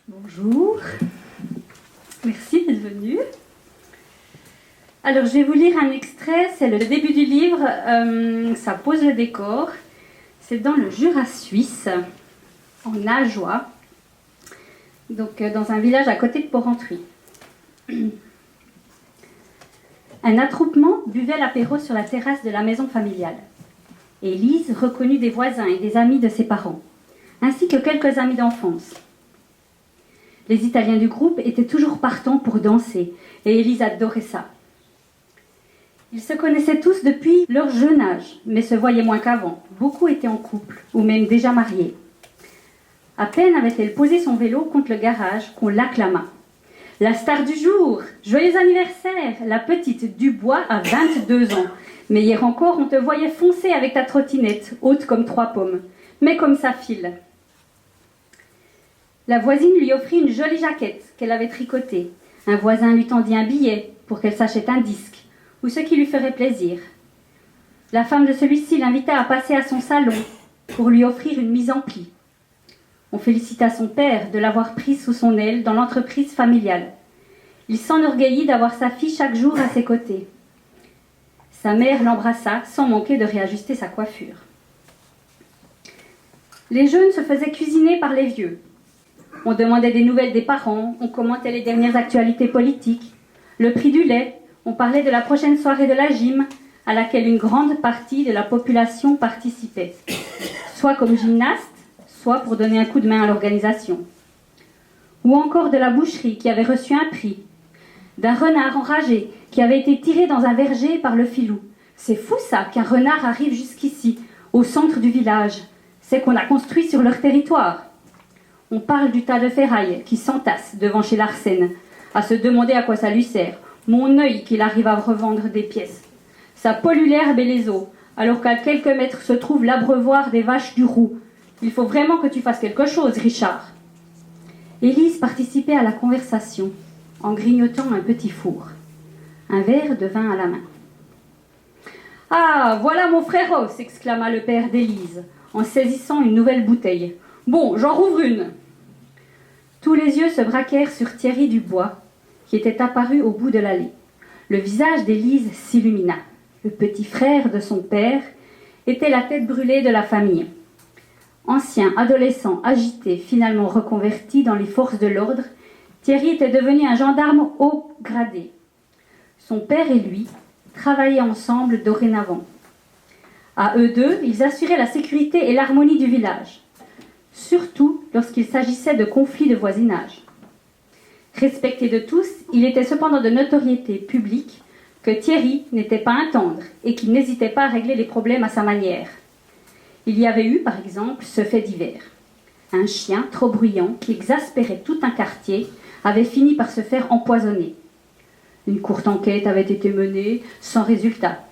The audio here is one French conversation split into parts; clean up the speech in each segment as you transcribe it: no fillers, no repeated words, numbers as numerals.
Bonjour, merci d'être venu. Alors je vais vous lire un extrait, c'est le début du livre, ça pose le décor. C'est dans le Jura suisse, en Ajoie, donc dans un village à côté de Porrentruy. Un attroupement buvait l'apéro sur la terrasse de la maison familiale. Élise reconnut des voisins et des amis de ses parents, ainsi que quelques amis d'enfance. Les Italiens du groupe étaient toujours partants pour danser, et Élise adorait ça. Ils se connaissaient tous depuis leur jeune âge, mais se voyaient moins qu'avant. Beaucoup étaient en couple, ou même déjà mariés. À peine avait-elle posé son vélo contre le garage qu'on l'acclama. La star du jour, joyeux anniversaire, la petite Dubois a 22 ans. Mais hier encore, on te voyait foncer avec ta trottinette, haute comme 3 pommes. Mais comme ça file. La voisine lui offrit une jolie jaquette qu'elle avait tricotée. Un voisin lui tendit un billet pour qu'elle s'achète un disque, ou ce qui lui ferait plaisir. La femme de celui-ci l'invita à passer à son salon pour lui offrir une mise en pli. On félicita son père de l'avoir prise sous son aile dans l'entreprise familiale. Il s'enorgueillit d'avoir sa fille chaque jour à ses côtés. Sa mère l'embrassa sans manquer de réajuster sa coiffure. Les jeunes se faisaient cuisiner par les vieux. On demandait des nouvelles des parents, on commentait les dernières actualités politiques, le prix du lait, on parlait de la prochaine soirée de la gym à laquelle une grande partie de la population participait, soit comme gymnaste, soit pour donner un coup de main à l'organisation. Ou encore de la boucherie qui avait reçu un prix, d'un renard enragé qui avait été tiré dans un verger par le filou. C'est fou ça, qu'un renard arrive jusqu'ici, au centre du village. C'est qu'on a construit sur leur territoire. On parle du tas de ferraille qui s'entasse devant chez Larsen, à se demander à quoi ça lui sert. Mon œil qu'il arrive à revendre des pièces. Ça pollue l'herbe et les eaux, alors qu'à quelques mètres se trouve l'abreuvoir des vaches du Roux. Il faut vraiment que tu fasses quelque chose, Richard. Élise participait à la conversation, en grignotant un petit four. Un verre de vin à la main. « Ah, voilà mon frérot !» s'exclama le père d'Élise, en saisissant une nouvelle bouteille. « Bon, j'en rouvre une !» Tous les yeux se braquèrent sur Thierry Dubois, qui était apparu au bout de l'allée. Le visage d'Élise s'illumina. Le petit frère de son père était la tête brûlée de la famille. Ancien adolescent agité, finalement reconverti dans les forces de l'ordre, Thierry était devenu un gendarme haut gradé. Son père et lui travaillaient ensemble dorénavant. À eux deux, ils assuraient la sécurité et l'harmonie du village, surtout lorsqu'il s'agissait de conflits de voisinage. Respecté de tous, il était cependant de notoriété publique que Thierry n'était pas un tendre et qu'il n'hésitait pas à régler les problèmes à sa manière. Il y avait eu, par exemple, ce fait divers. Un chien trop bruyant qui exaspérait tout un quartier avait fini par se faire empoisonner. Une courte enquête avait été menée sans résultat.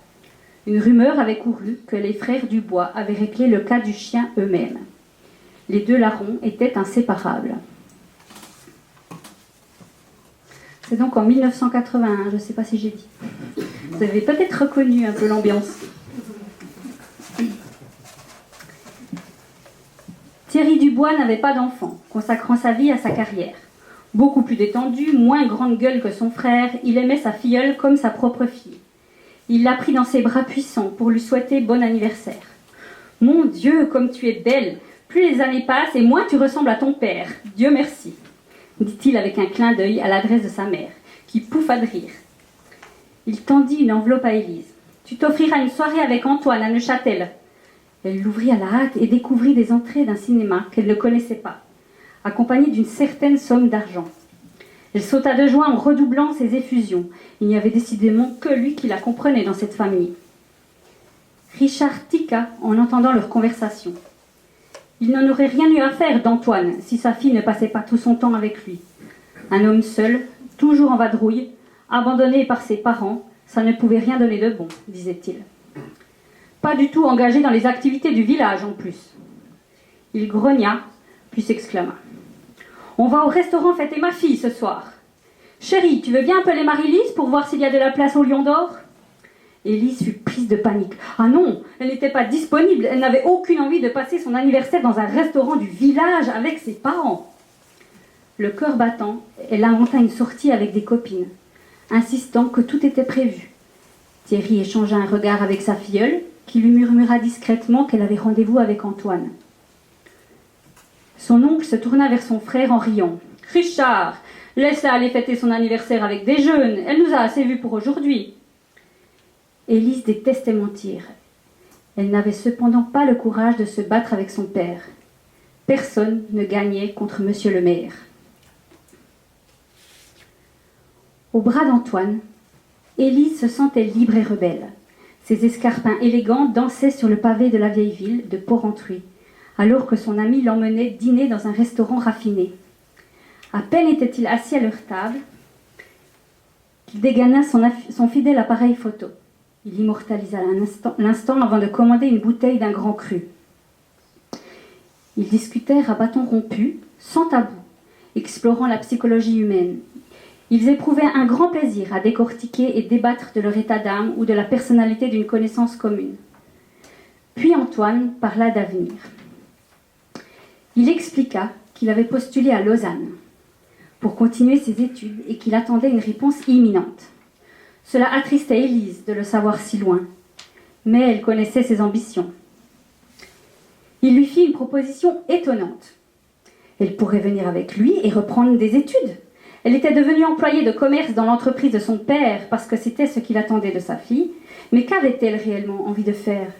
Une rumeur avait couru que les frères Dubois avaient réglé le cas du chien eux-mêmes. Les deux larrons étaient inséparables. C'est donc en 1981, je ne sais pas si j'ai dit. Vous avez peut-être reconnu un peu l'ambiance. Thierry Dubois n'avait pas d'enfant, consacrant sa vie à sa carrière. Beaucoup plus détendu, moins grande gueule que son frère, il aimait sa filleule comme sa propre fille. Il l'a pris dans ses bras puissants pour lui souhaiter bon anniversaire. « Mon Dieu, comme tu es belle! Plus les années passent et moins tu ressembles à ton père. Dieu merci !» dit-il avec un clin d'œil à l'adresse de sa mère, qui pouffa de rire. Il tendit une enveloppe à Élise. « Tu t'offriras une soirée avec Antoine à Neuchâtel. » Elle l'ouvrit à la hâte et découvrit des entrées d'un cinéma qu'elle ne connaissait pas, accompagnées d'une certaine somme d'argent. Elle sauta de joie en redoublant ses effusions. Il n'y avait décidément que lui qui la comprenait dans cette famille. Richard tiqua en entendant leur conversation. Il n'en aurait rien eu à faire d'Antoine si sa fille ne passait pas tout son temps avec lui. Un homme seul, toujours en vadrouille, abandonné par ses parents, ça ne pouvait rien donner de bon, disait-il. Pas du tout engagé dans les activités du village en plus. Il grogna, puis s'exclama. « On va au restaurant fêter ma fille ce soir. Chérie, tu veux bien appeler Marie-Lise pour voir s'il y a de la place au Lion d'Or ?» Élise fut prise de panique. Ah non, elle n'était pas disponible. Elle n'avait aucune envie de passer son anniversaire dans un restaurant du village avec ses parents. Le cœur battant, elle inventa une sortie avec des copines, insistant que tout était prévu. Thierry échangea un regard avec sa filleule, qui lui murmura discrètement qu'elle avait rendez-vous avec Antoine. Son oncle se tourna vers son frère en riant. « Richard, laisse-la aller fêter son anniversaire avec des jeunes, elle nous a assez vus pour aujourd'hui. » Élise détestait mentir. Elle n'avait cependant pas le courage de se battre avec son père. Personne ne gagnait contre monsieur le maire. Au bras d'Antoine, Élise se sentait libre et rebelle. Ses escarpins élégants dansaient sur le pavé de la vieille ville de Porrentruy, alors que son ami l'emmenait dîner dans un restaurant raffiné. À peine était-il assis à leur table qu'il dégana son fidèle appareil photo. Il immortalisa l'instant avant de commander une bouteille d'un grand cru. Ils discutèrent à bâtons rompus, sans tabou, explorant la psychologie humaine. Ils éprouvaient un grand plaisir à décortiquer et débattre de leur état d'âme ou de la personnalité d'une connaissance commune. Puis Antoine parla d'avenir. Il expliqua qu'il avait postulé à Lausanne pour continuer ses études et qu'il attendait une réponse imminente. Cela attristait Élise de le savoir si loin, mais elle connaissait ses ambitions. Il lui fit une proposition étonnante. Elle pourrait venir avec lui et reprendre des études. Elle était devenue employée de commerce dans l'entreprise de son père parce que c'était ce qu'il attendait de sa fille, mais qu'avait-elle réellement envie de faire ?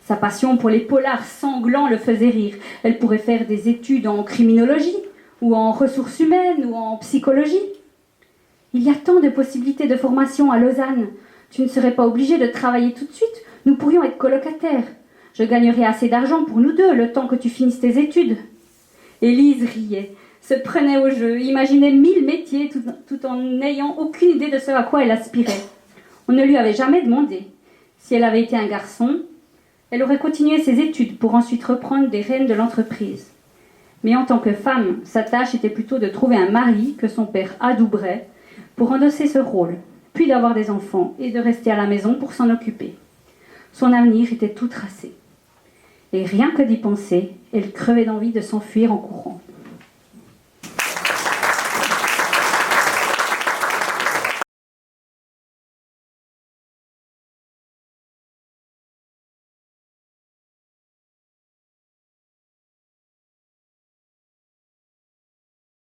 Sa passion pour les polars sanglants le faisait rire. Elle pourrait faire des études en criminologie, ou en ressources humaines, ou en psychologie. Il y a tant de possibilités de formation à Lausanne. Tu ne serais pas obligé de travailler tout de suite. Nous pourrions être colocataires. Je gagnerais assez d'argent pour nous deux, le temps que tu finisses tes études. Élise riait, se prenait au jeu, imaginait 1000 métiers tout en n'ayant aucune idée de ce à quoi elle aspirait. On ne lui avait jamais demandé. Si elle avait été un garçon, elle aurait continué ses études pour ensuite reprendre des rênes de l'entreprise. Mais en tant que femme, sa tâche était plutôt de trouver un mari que son père adouberait pour endosser ce rôle, puis d'avoir des enfants et de rester à la maison pour s'en occuper. Son avenir était tout tracé. Et rien que d'y penser, elle crevait d'envie de s'enfuir en courant.